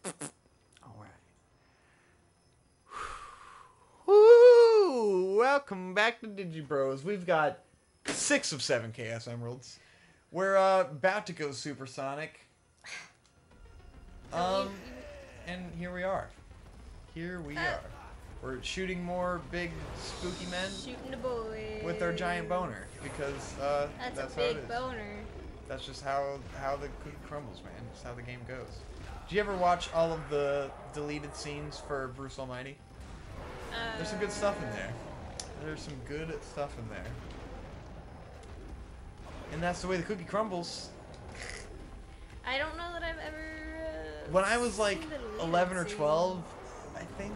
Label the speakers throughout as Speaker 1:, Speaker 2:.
Speaker 1: Alright. Woo! Welcome back to DigiBros. We've got 6 of 7 Chaos Emeralds. We're about to go supersonic. And here we are. Here we are. We're shooting more big spooky men.
Speaker 2: Shooting the boy.
Speaker 1: With our giant boner. Because that's
Speaker 2: a
Speaker 1: how it
Speaker 2: big
Speaker 1: is.
Speaker 2: boner.
Speaker 1: That's just how the cookie crumbles, man. That's how the game goes. Did you ever watch all of the deleted scenes for Bruce Almighty? There's some good stuff in there. There's some good stuff in there. And that's the way the cookie crumbles.
Speaker 2: I don't know that I've ever...
Speaker 1: When I was like 11 or 12, I think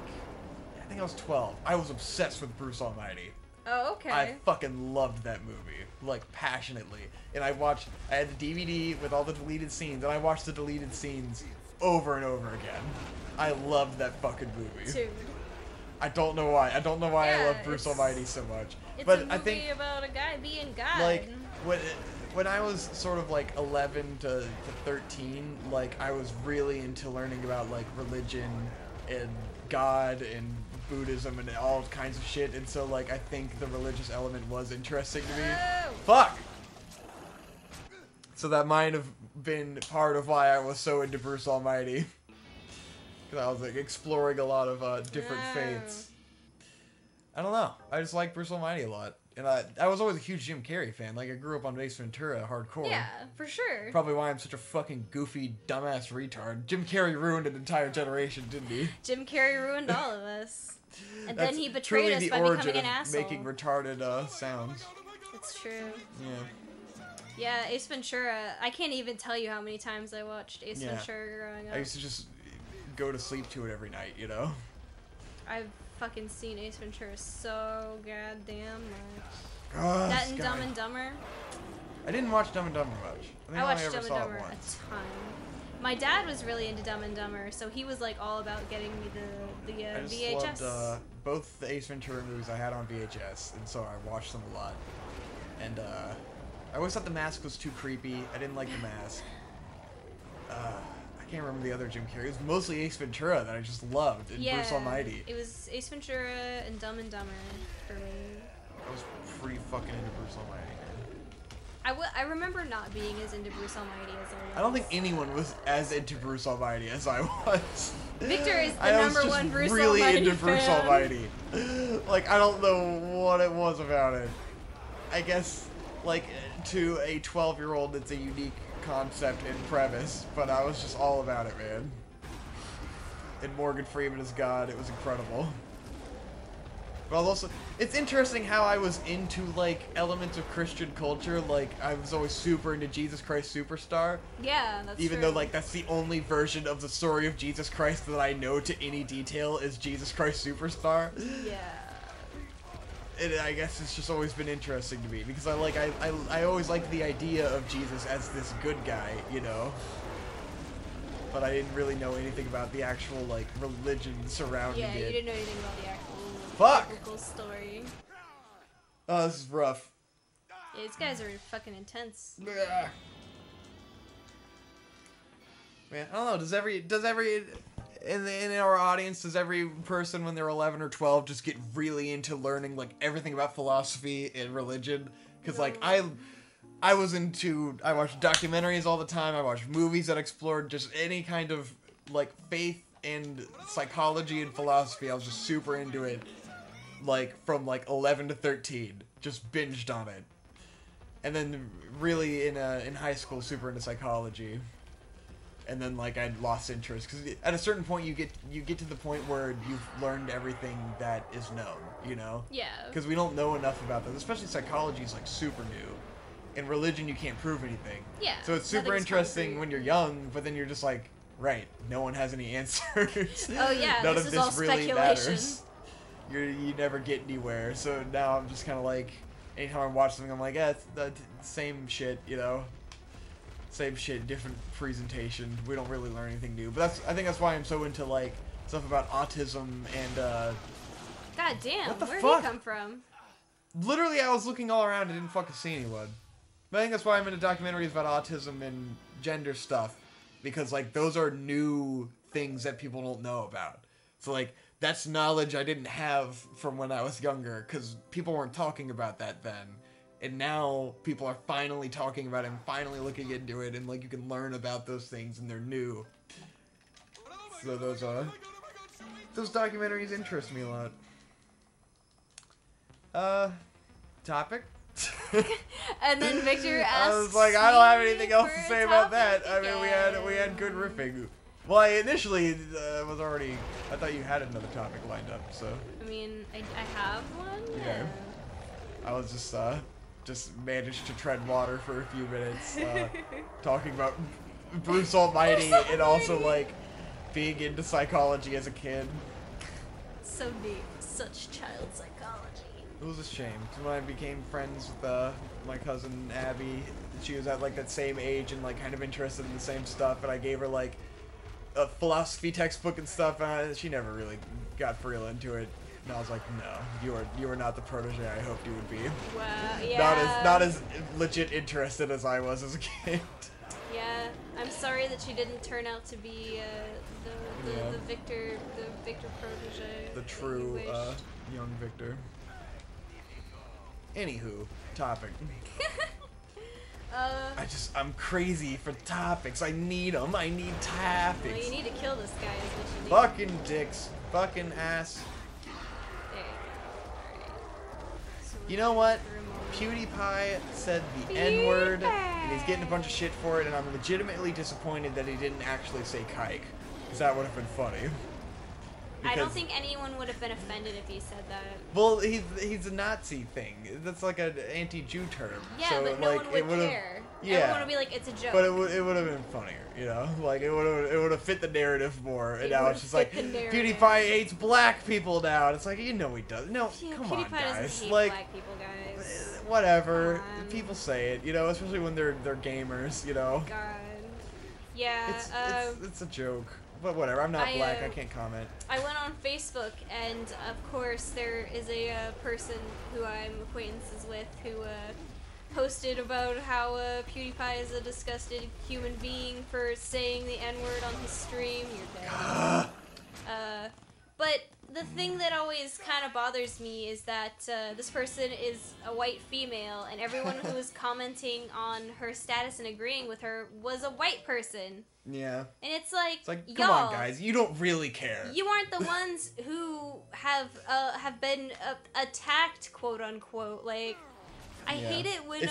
Speaker 1: I was 12, I was obsessed with Bruce Almighty.
Speaker 2: Oh, okay.
Speaker 1: I fucking loved that movie, like, passionately. And I had the DVD with all the deleted scenes, and I watched the deleted scenes over and over again. I loved that fucking movie.
Speaker 2: Dude.
Speaker 1: I don't know why. I don't know why I love Bruce Almighty so much.
Speaker 2: It's
Speaker 1: but
Speaker 2: a movie
Speaker 1: I think
Speaker 2: about a guy being God.
Speaker 1: like when I was sort of like 11 to 13, like I was really into learning about like religion and God and Buddhism and all kinds of shit, and so like I think the religious element was interesting to me.
Speaker 2: Oh.
Speaker 1: Fuck! So that might have been part of why I was so into Bruce Almighty. Because I was like exploring a lot of different faiths. I don't know. I just like Bruce Almighty a lot. And I was always a huge Jim Carrey fan. Like, I grew up on Ace Ventura hardcore.
Speaker 2: Yeah, for sure.
Speaker 1: Probably why I'm such a fucking goofy, dumbass retard. Jim Carrey ruined an entire generation, didn't he?
Speaker 2: Jim Carrey ruined all of us. And then he betrayed
Speaker 1: truly
Speaker 2: us
Speaker 1: the
Speaker 2: by
Speaker 1: origin
Speaker 2: becoming an
Speaker 1: of
Speaker 2: asshole.
Speaker 1: making retarded sounds.
Speaker 2: It's true.
Speaker 1: Yeah.
Speaker 2: Yeah, Ace Ventura. I can't even tell you how many times I watched Ace Ventura growing up.
Speaker 1: I used to just go to sleep to it every night, you know?
Speaker 2: I've fucking seen Ace Ventura so goddamn much.
Speaker 1: God,
Speaker 2: That and Dumb and Dumber.
Speaker 1: I didn't watch Dumb and Dumber much.
Speaker 2: I watched Dumb and Dumber a ton. My dad was really into Dumb and Dumber, so he was like all about getting me the
Speaker 1: I just
Speaker 2: VHS.
Speaker 1: loved both the Ace Ventura movies I had on VHS, and so I watched them a lot. And I always thought the mask was too creepy. I didn't like the mask. I can't remember the other Jim Carrey. It was mostly Ace Ventura that I just loved, and Bruce Almighty.
Speaker 2: It was Ace Ventura and Dumb and Dumber for me.
Speaker 1: I was pretty fucking into Bruce Almighty.
Speaker 2: I remember not being as into Bruce Almighty as I was.
Speaker 1: I don't think anyone was as into Bruce Almighty as I was.
Speaker 2: Victor is the number one Bruce
Speaker 1: really
Speaker 2: Almighty
Speaker 1: into Bruce
Speaker 2: fan.
Speaker 1: Almighty. Like, I don't know what it was about it. I guess, like, to a 12-year-old, it's a unique concept and premise, but I was just all about it, man. And Morgan Freeman as God, it was incredible. But also, it's interesting how I was into, like, elements of Christian culture. Like, I was always super into Jesus Christ Superstar.
Speaker 2: Yeah, that's
Speaker 1: Even
Speaker 2: true.
Speaker 1: though, like, that's the only version of the story of Jesus Christ that I know to any detail is Jesus Christ Superstar.
Speaker 2: Yeah.
Speaker 1: I guess it's just always been interesting to me because I always liked the idea of Jesus as this good guy, you know. But I didn't really know anything about the actual like religion surrounding it.
Speaker 2: Yeah, you didn't know anything about the actual biblical story.
Speaker 1: Oh, this is rough.
Speaker 2: Yeah, these guys are fucking intense.
Speaker 1: Man, I don't know. Does every in our audience, does every person when they're 11 or 12 just get really into learning like everything about philosophy and religion? Because like I watched documentaries all the time. I watched movies that explored just any kind of like faith and psychology and philosophy. I was just super into it, like from like 11 to 13, just binged on it. And then really in high school, super into psychology. And then, like, I lost interest because at a certain point, you get to the point where you've learned everything that is known, you know?
Speaker 2: Yeah.
Speaker 1: Because we don't know enough about this, especially psychology is like super new. In religion, you can't prove anything.
Speaker 2: Yeah.
Speaker 1: So it's super interesting when you're young, but then you're just like, right, no one has any answers.
Speaker 2: Oh yeah,
Speaker 1: None
Speaker 2: this
Speaker 1: of
Speaker 2: is all
Speaker 1: this really
Speaker 2: speculation.
Speaker 1: matters. You never get anywhere. So now I'm just kind of like, anytime I watch something, I'm like, yeah, it's the same shit, you know? Same shit, different presentation. We don't really learn anything new. But I think that's why I'm so into like stuff about autism and
Speaker 2: God damn,
Speaker 1: what the
Speaker 2: where'd
Speaker 1: fuck?
Speaker 2: he come from?
Speaker 1: Literally, I was looking all around and didn't fucking see anyone. But I think that's why I'm into documentaries about autism and gender stuff, because like those are new things that people don't know about. So, like, that's knowledge I didn't have from when I was younger, because people weren't talking about that then. And now people are finally talking about it and finally looking into it, and, like, you can learn about those things, and they're new. So those documentaries interest me a lot. Topic?
Speaker 2: And then Victor asks,
Speaker 1: I was like, I don't have anything else to
Speaker 2: for a
Speaker 1: say about that.
Speaker 2: topic
Speaker 1: I mean, we had good riffing. Well, I initially was already. I thought you had another topic lined up, so.
Speaker 2: I mean, I have one.
Speaker 1: Yeah. I was just managed to tread water for a few minutes, talking about Bruce Almighty and also like being into psychology as a kid.
Speaker 2: So deep, such child psychology.
Speaker 1: It was a shame. When I became friends with my cousin Abby, she was at like that same age and like kind of interested in the same stuff, and I gave her like a philosophy textbook and stuff, and she never really got for real into it. And I was like, no, you are not the protege I hoped you would be.
Speaker 2: Wow, yeah.
Speaker 1: Not as legit interested as I was as a kid.
Speaker 2: Yeah, I'm sorry that she didn't turn out to be the Victor protege.
Speaker 1: The true young Victor. Anywho, topic. I'm crazy for topics. I need them. I need topics.
Speaker 2: Well, you need to kill this guy is what you need.
Speaker 1: Fucking dicks. Fucking ass.
Speaker 2: There you go. Alright. So
Speaker 1: You know what? PewDiePie said the N-word, and he's getting a bunch of shit for it, and I'm legitimately disappointed that he didn't actually say kike, because that would have been funny.
Speaker 2: I don't think anyone would have been offended if he said that.
Speaker 1: Well, he's a Nazi thing. That's like an anti-Jew term.
Speaker 2: Yeah,
Speaker 1: so,
Speaker 2: but no one would care.
Speaker 1: Yeah.
Speaker 2: Everyone would be like, it's a joke.
Speaker 1: But it would have been funnier, you know? Like, it would have fit the narrative more. And now it's just like, PewDiePie hates black people now. And it's like, you know he does. No,
Speaker 2: yeah,
Speaker 1: come
Speaker 2: PewDiePie
Speaker 1: on, guys.
Speaker 2: doesn't hate
Speaker 1: Like,
Speaker 2: black people, guys.
Speaker 1: Whatever. People say it, you know? Especially when they're gamers, you know?
Speaker 2: God. Yeah,
Speaker 1: It's a joke. But whatever, I'm not black, I can't comment.
Speaker 2: I went on Facebook, and of course there is a person who I'm acquaintances with who posted about how PewDiePie is a disgusted human being for saying the N-word on his stream. You're dead. But the thing that always kind of bothers me is that this person is a white female, and everyone who was commenting on her status and agreeing with her was a white person.
Speaker 1: Yeah.
Speaker 2: And it's like
Speaker 1: come on, guys, you don't really care.
Speaker 2: You aren't the ones who have been attacked, quote unquote. Like, I hate it when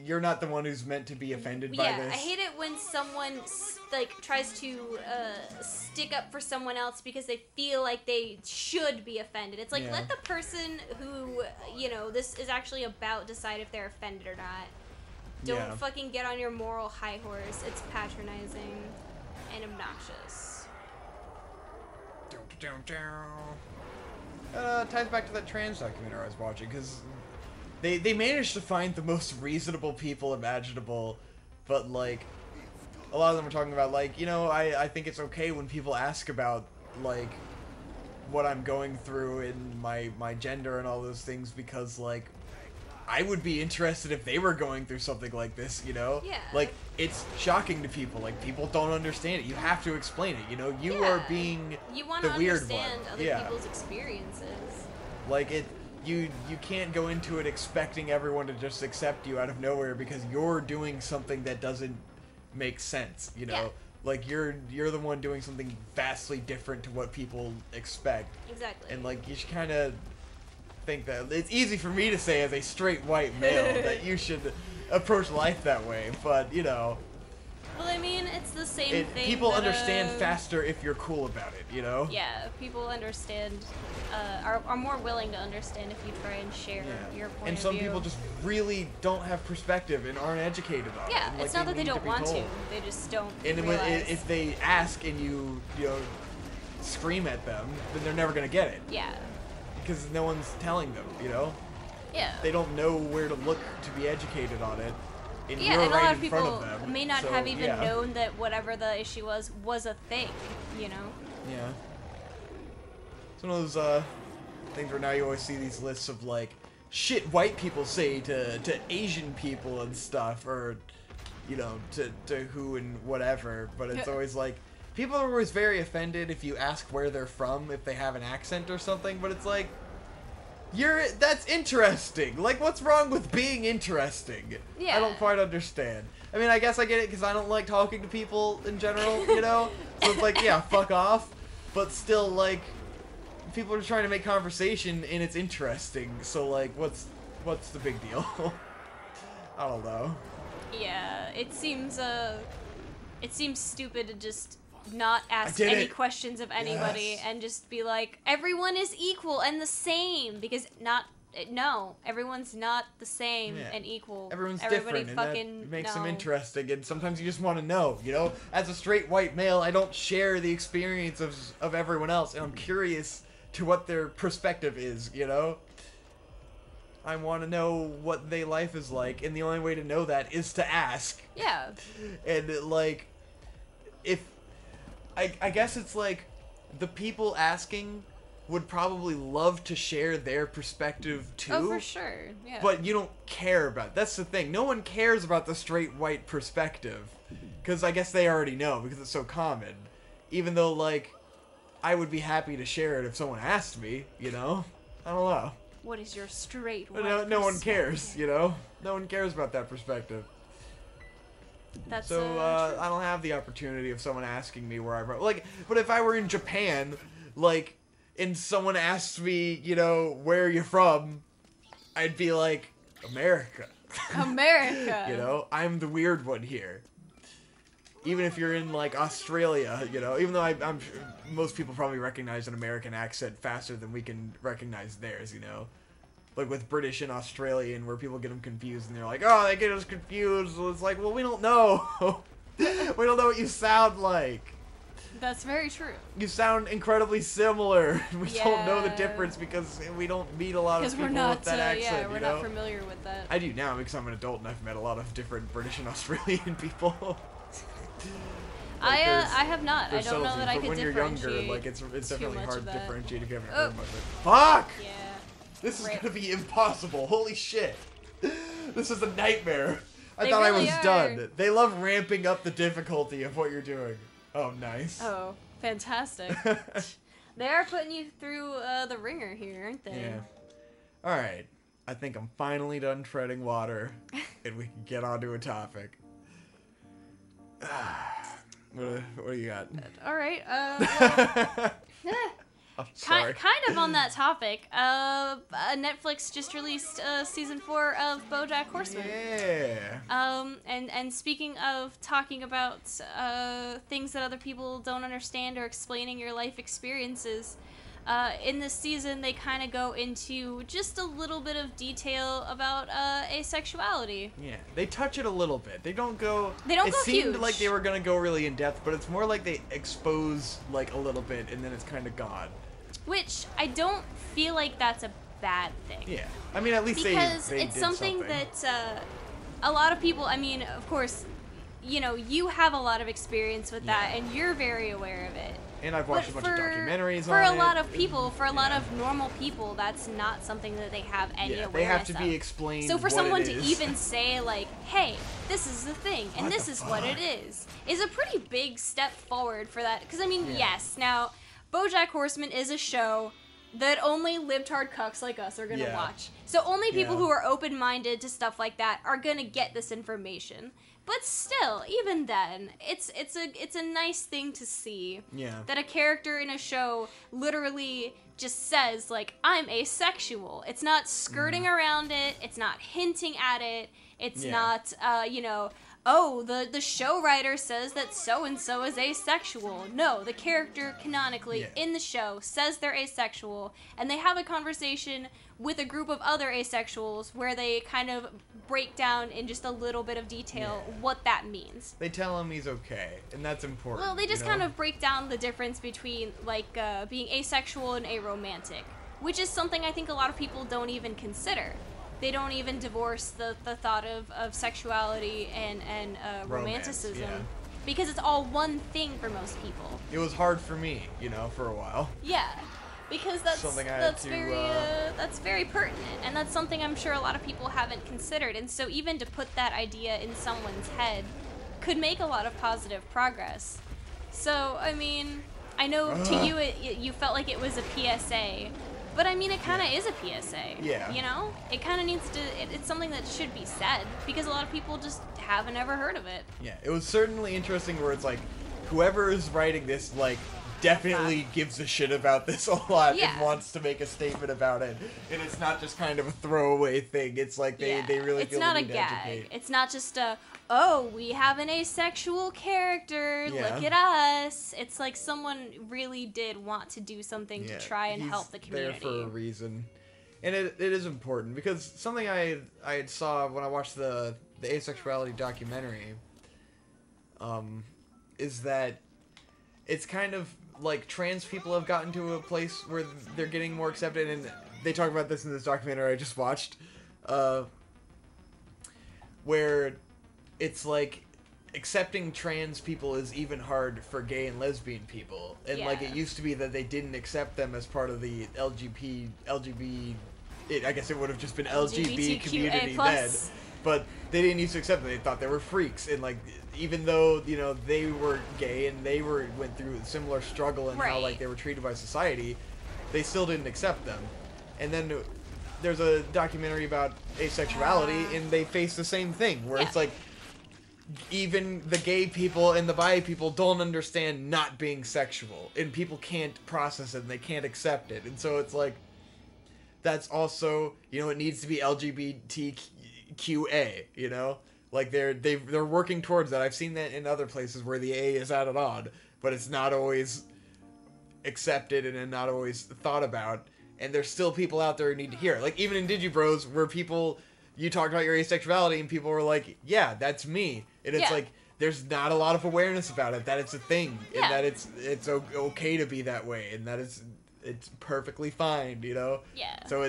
Speaker 1: you're not the one who's meant to be offended by this.
Speaker 2: I hate it when someone like tries to stick up for someone else because they feel like they should be offended. It's like, let the person who this is actually about decide if they're offended or not. Don't fucking get on your moral high horse. It's patronizing and obnoxious.
Speaker 1: Ties back to that trans documentary I was watching, because they managed to find the most reasonable people imaginable, but like a lot of them are talking about like, I think it's okay when people ask about like what I'm going through in my gender and all those things, because like I would be interested if they were going through something like this, Yeah. Like, it's shocking to people. Like, people don't understand it. You have to explain it, You are being
Speaker 2: you want
Speaker 1: the
Speaker 2: to
Speaker 1: weird
Speaker 2: understand
Speaker 1: one.
Speaker 2: other people's experiences.
Speaker 1: Like, you can't go into it expecting everyone to just accept you out of nowhere because you're doing something that doesn't make sense,
Speaker 2: Yeah.
Speaker 1: Like, you're the one doing something vastly different to what people expect.
Speaker 2: Exactly.
Speaker 1: And, like, you should kind of think that it's easy for me to say as a straight white male that you should approach life that way, but
Speaker 2: well, I mean, it's the same thing.
Speaker 1: People understand faster if you're cool about it,
Speaker 2: Yeah, people understand, are more willing to understand if you try and share your point of view.
Speaker 1: And some people just really don't have perspective and aren't educated on it.
Speaker 2: Yeah,
Speaker 1: And, like,
Speaker 2: it's not that they don't want to; they just don't. realize.
Speaker 1: If they ask and you scream at them, then they're never gonna get it.
Speaker 2: Yeah.
Speaker 1: Because no one's telling them,
Speaker 2: Yeah.
Speaker 1: They don't know where to look to be educated on it. And
Speaker 2: yeah,
Speaker 1: you're
Speaker 2: and
Speaker 1: right
Speaker 2: a lot of
Speaker 1: in front
Speaker 2: people
Speaker 1: of them,
Speaker 2: may not
Speaker 1: so,
Speaker 2: have even known that whatever the issue was a thing,
Speaker 1: Yeah. It's one of those things where now you always see these lists of like shit white people say to Asian people and stuff, or to who and whatever, but it's always like people are always very offended if you ask where they're from, if they have an accent or something, but it's like, that's interesting. Like, what's wrong with being interesting?
Speaker 2: Yeah.
Speaker 1: I don't quite understand. I mean, I guess I get it because I don't like talking to people in general, you know? So it's like, yeah, fuck off. But still, like, people are trying to make conversation and it's interesting. So, like, what's the big deal? I don't know.
Speaker 2: Yeah, it seems stupid to just not ask any questions of anybody and just be like, everyone is equal and the same, because no, everyone's not the same and equal.
Speaker 1: Everyone's
Speaker 2: Everybody
Speaker 1: different,
Speaker 2: fucking
Speaker 1: and that makes them interesting, and sometimes you just want to know, you know? As a straight white male, I don't share the experience of everyone else, and I'm curious to what their perspective is, you know? I want to know what their life is like, and the only way to know that is to ask.
Speaker 2: Yeah.
Speaker 1: And, like, I guess it's like, the people asking would probably love to share their perspective too.
Speaker 2: Oh, for sure. Yeah.
Speaker 1: But you don't care about it. That's the thing. No one cares about the straight white perspective. Because I guess they already know, because it's so common. Even though, like, I would be happy to share it if someone asked me, you know? I don't know.
Speaker 2: What is your straight white
Speaker 1: But no one cares, you know? No one cares about that perspective.
Speaker 2: That's
Speaker 1: so, I don't have the opportunity of someone asking me where I'm from. Like, but if I were in Japan, like, and someone asked me, you know, where are you from, I'd be like, America.
Speaker 2: America.
Speaker 1: You know, I'm the weird one here. Even if you're in, like, Australia, you know, even though I'm sure most people probably recognize an American accent faster than we can recognize theirs, you know? Like with British and Australian, where people get them confused, and they're like, oh, they get us confused. Well, it's like, well, we don't know. We don't know what you sound like.
Speaker 2: That's very true.
Speaker 1: You sound incredibly similar. We don't know the difference because we don't meet a lot of people with that accent.
Speaker 2: Yeah, we're not familiar with that.
Speaker 1: I do now because I'm an adult and I've met a lot of different British and Australian people.
Speaker 2: Like I have not. I don't know that I could
Speaker 1: when
Speaker 2: differentiate.
Speaker 1: You're younger, like it's definitely hard to differentiate if you haven't heard much of it. Fuck!
Speaker 2: Yeah.
Speaker 1: This is gonna be impossible. Holy shit. This is a nightmare. I thought
Speaker 2: really
Speaker 1: I was done. They love ramping up the difficulty of what you're doing. Oh, nice.
Speaker 2: Oh, fantastic. They are putting you through the ringer here, aren't they?
Speaker 1: Yeah. Alright. I think I'm finally done treading water, and we can get on to a topic. What do you got?
Speaker 2: Alright,
Speaker 1: I'm sorry.
Speaker 2: Kind of on that topic, Netflix just released season 4 of BoJack Horseman.
Speaker 1: Yeah.
Speaker 2: And speaking of talking about things that other people don't understand or explaining your life experiences, in this season they kind of go into just a little bit of detail about asexuality.
Speaker 1: Yeah, they touch it a little bit. They don't go.
Speaker 2: It
Speaker 1: seemed
Speaker 2: huge.
Speaker 1: like they were gonna go really in depth, but it's more like they expose like a little bit, and then it's kind of gone.
Speaker 2: Which I don't feel like that's a bad thing.
Speaker 1: Yeah, I mean at least
Speaker 2: because
Speaker 1: they
Speaker 2: it's
Speaker 1: did
Speaker 2: something that a lot of people. I mean, of course, you know, you have a lot of experience with that, and you're very aware of it.
Speaker 1: And I've watched a bunch of documentaries on it.
Speaker 2: For a lot of people, for a lot of normal people, that's not something that they have any awareness of.
Speaker 1: They have to be explained.
Speaker 2: So for someone to even say, like, hey, this is the thing, and this is what it is a pretty big step forward for that. Because, I mean, yes, now, BoJack Horseman is a show that only libtard cucks like us are going to watch. So only people who are open-minded to stuff like that are going to get this information. But still, even then, it's a nice thing to see that a character in a show literally just says, like, I'm asexual. It's not skirting around it. It's not hinting at it. It's not, you know, oh, the show writer says that so-and-so is asexual. No, the character canonically in the show says they're asexual, and they have a conversation with a group of other asexuals where they kind of break down in just a little bit of detail what that means.
Speaker 1: They tell him he's okay, and that's important.
Speaker 2: Well, they just kind of break down the difference between, like, being asexual and aromantic, which is something I think a lot of people don't even consider. They don't even divorce the thought of sexuality and romanticism. Because it's all one thing for most people.
Speaker 1: It was hard for me, you know, for a while.
Speaker 2: Yeah. Because that's very pertinent, and that's something I'm sure a lot of people haven't considered. And so even to put that idea in someone's head could make a lot of positive progress. So, I mean, I know to you you felt like it was a PSA, but I mean, it kind of is a PSA.
Speaker 1: Yeah.
Speaker 2: You know? It kind of needs to, it's something that should be said, because a lot of people just haven't ever heard of it.
Speaker 1: Yeah, it was certainly interesting where it's like, whoever is writing this, like, definitely gives a shit about this a lot and wants to make a statement about it. And it's not just kind of a throwaway thing. It's like they really feel the need to educate.
Speaker 2: It's not just a, oh, we have an asexual character, look at us. It's like someone really did want to do something to try and help the community.
Speaker 1: There for a reason. And it is important, because something I saw when I watched the Asexuality documentary is that it's kind of like trans people have gotten to a place where they're getting more accepted, and they talk about this in this documentary I just watched, where it's like accepting trans people is even hard for gay and lesbian people, and like it used to be that they didn't accept them as part of the LGBT I guess it would have just been LGBT community then, but they didn't used to accept them. They thought they were freaks, and like even though, you know, they were gay and they went through a similar struggle and how like they were treated by society, they still didn't accept them. And then there's a documentary about asexuality, and they face the same thing, where it's like even the gay people and the bi people don't understand not being sexual, and people can't process it and they can't accept it. And so it's like, that's also, you know, it needs to be LGBTQA, you know? Like they're working towards that. I've seen that in other places where the A is added on, but it's not always accepted and not always thought about. And there's still people out there who need to hear it. Like even in Digibros, where you talked about your asexuality and people were like, yeah, that's me. And it's like, there's not a lot of awareness about it, that it's a thing, and that it's okay to be that way, and that it's perfectly fine, you know?
Speaker 2: Yeah.
Speaker 1: So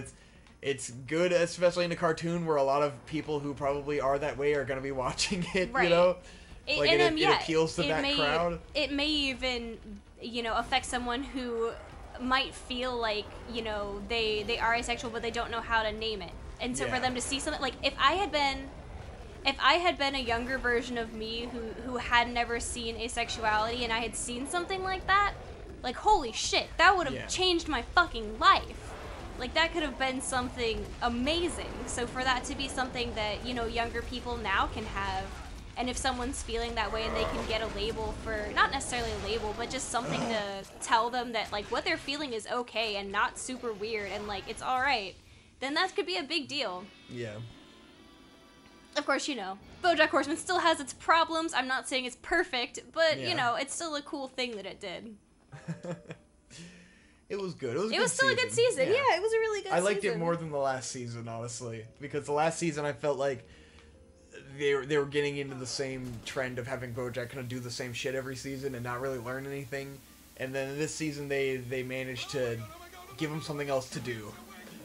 Speaker 1: it's good, especially in a cartoon where a lot of people who probably are that way are going to be watching it, you know? Like it appeals to that crowd.
Speaker 2: It may even, you know, affect someone who might feel like, you know, they are asexual, but they don't know how to name it. And so for them to see something, like if I had been a younger version of me who had never seen asexuality, and I had seen something like that, like, holy shit, that would have changed my fucking life. Like, that could have been something amazing. So for that to be something that, you know, younger people now can have, and if someone's feeling that way and they can get a label for, not necessarily a label, but just something to tell them that, like, what they're feeling is okay and not super weird and, like, it's alright, then that could be a big deal.
Speaker 1: Yeah.
Speaker 2: Of course, you know, BoJack Horseman still has its problems. I'm not saying it's perfect, but, you know, it's still a cool thing that it did.
Speaker 1: It was good.
Speaker 2: It was still a good season. Yeah, it was a really good season.
Speaker 1: I liked it more than the last season, honestly, because the last season I felt like they were getting into the same trend of having BoJack kind of do the same shit every season and not really learn anything. And then this season they managed to give him something else to do.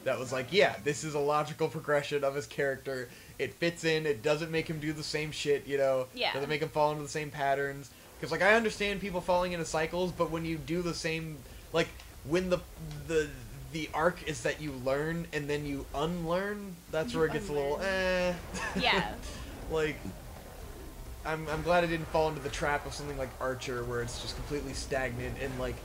Speaker 1: That was like, yeah, this is a logical progression of his character. It fits in. It doesn't make him do the same shit, you know?
Speaker 2: Yeah.
Speaker 1: Doesn't make him fall into the same patterns. Because, like, I understand people falling into cycles, but when you do the same, like, when the arc is that you learn and then you unlearn, that's where it gets a little,
Speaker 2: Yeah.
Speaker 1: Like, I'm glad I didn't fall into the trap of something like Archer, where it's just completely stagnant, and, like,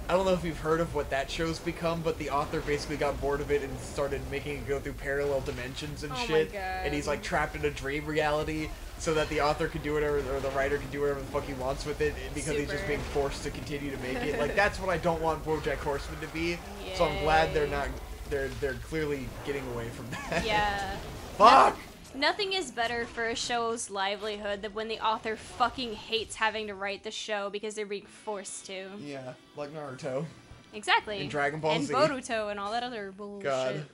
Speaker 1: I don't know if you've heard of what that show's become, but the author basically got bored of it and started making it go through parallel dimensions and shit.
Speaker 2: My God.
Speaker 1: And he's like trapped in a dream reality, so that the author could do whatever, or the writer could do whatever the fuck he wants with it, because he's just being forced to continue to make it. Like, that's what I don't want BoJack Horseman to be. Yay. So I'm glad they're clearly getting away from that.
Speaker 2: Yeah.
Speaker 1: Fuck!
Speaker 2: Nothing is better for a show's livelihood than when the author fucking hates having to write the show because they're being forced to.
Speaker 1: Yeah, like Naruto.
Speaker 2: Exactly.
Speaker 1: And Dragon Ball Z.
Speaker 2: And Boruto and all that other bullshit.
Speaker 1: God.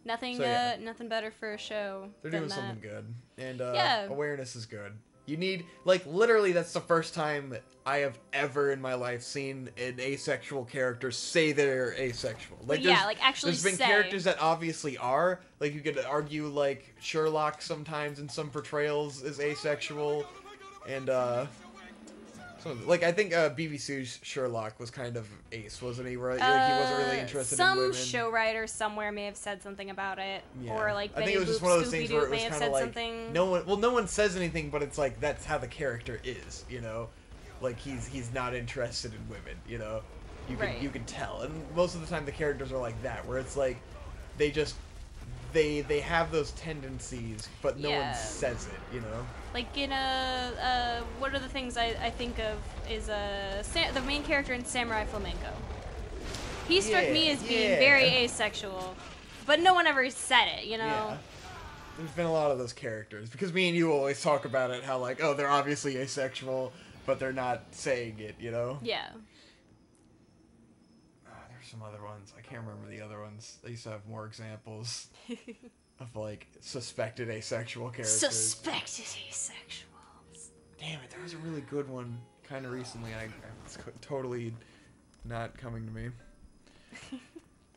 Speaker 2: Nothing better for a show.
Speaker 1: They're doing something good. And awareness is good. You need, like, literally that's the first time I have ever in my life seen an asexual character say they're asexual. Like,
Speaker 2: actually
Speaker 1: there's been characters that obviously are. Like, you could argue, like, Sherlock sometimes in some portrayals is asexual. And, like, I think BBC's Sherlock was kind of ace, wasn't he? Where like, he wasn't really interested in women.
Speaker 2: Some show writer somewhere may have said something about it.
Speaker 1: Yeah.
Speaker 2: Or, like,
Speaker 1: I think it was just one of those things where it was kind of like, no one says anything, but it's like, that's how the character is, you know? Like he's not interested in women, you know.
Speaker 2: Right.
Speaker 1: You can tell, and most of the time the characters are like that, where it's like they just they have those tendencies, but no one says it, you know.
Speaker 2: Like in one of the things I think of is the main character in Samurai Flamenco. He struck me as being very asexual, but no one ever said it, you know.
Speaker 1: Yeah. There's been a lot of those characters because me and you always talk about it, how like, oh, they're obviously asexual, but they're not saying it, you know.
Speaker 2: Yeah.
Speaker 1: There's some other ones. I can't remember the other ones. They used to have more examples of like suspected asexual characters.
Speaker 2: Suspected asexuals.
Speaker 1: Damn it, there was a really good one kind of recently. It's totally not coming to me.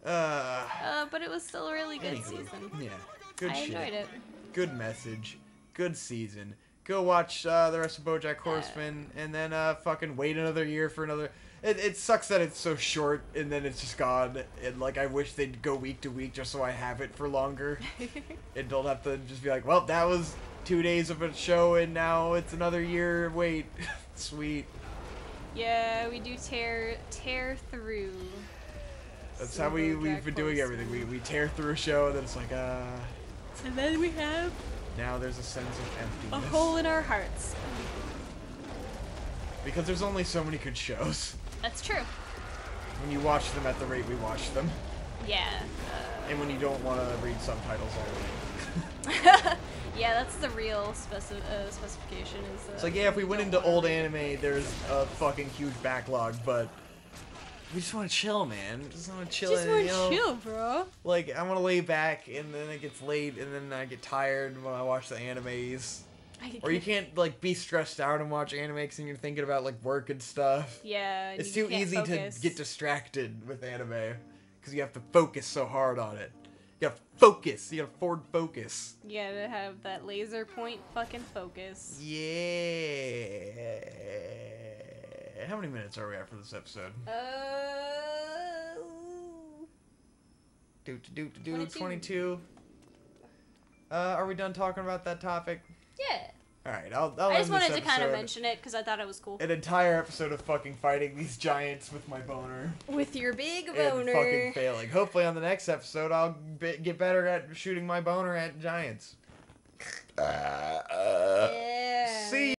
Speaker 2: But it was still a really good season.
Speaker 1: Yeah, good shit.
Speaker 2: I enjoyed it.
Speaker 1: Good message. Good season. Go watch the rest of BoJack Horseman, and then fucking wait another year for another. It sucks that it's so short, and then it's just gone. And like, I wish they'd go week to week just so I have it for longer, and don't have to just be like, well, that was 2 days of a show, and now it's another year. Wait, sweet.
Speaker 2: Yeah, we do tear through.
Speaker 1: That's how we've been doing everything. We tear through a show, and then it's like,
Speaker 2: And then we have
Speaker 1: now there's a sense of emptiness.
Speaker 2: a hole in our hearts.
Speaker 1: Because there's only so many good shows.
Speaker 2: That's true.
Speaker 1: When you watch them at the rate we watch them.
Speaker 2: Yeah.
Speaker 1: And when you don't want to read subtitles all
Speaker 2: Yeah, that's the real specification. Is
Speaker 1: it's like, yeah, if we went into old anime, there's a fucking huge backlog, but we just want to chill, man. Just want to chill.
Speaker 2: Just want to chill, bro.
Speaker 1: Like, I want to lay back, and then it gets late, and then I get tired when I watch the animes. Or you can't, like, be stressed out and watch anime because you're thinking about, like, work and stuff.
Speaker 2: Yeah.
Speaker 1: It's too easy to get distracted with anime because you have to focus so hard on it. You gotta focus. You gotta forward focus.
Speaker 2: You gotta have that laser point fucking focus.
Speaker 1: Yeah. How many minutes are we at for this episode? 22. Are we done talking about that topic?
Speaker 2: Yeah.
Speaker 1: Alright, I'll
Speaker 2: I just
Speaker 1: end
Speaker 2: wanted
Speaker 1: this
Speaker 2: to kind of
Speaker 1: episode.
Speaker 2: mention it because I thought it was cool.
Speaker 1: An entire episode of fucking fighting these giants with my boner.
Speaker 2: With your big
Speaker 1: And
Speaker 2: boner.
Speaker 1: fucking failing. Hopefully on the next episode I'll get better at shooting my boner at giants.
Speaker 2: Yeah.
Speaker 1: See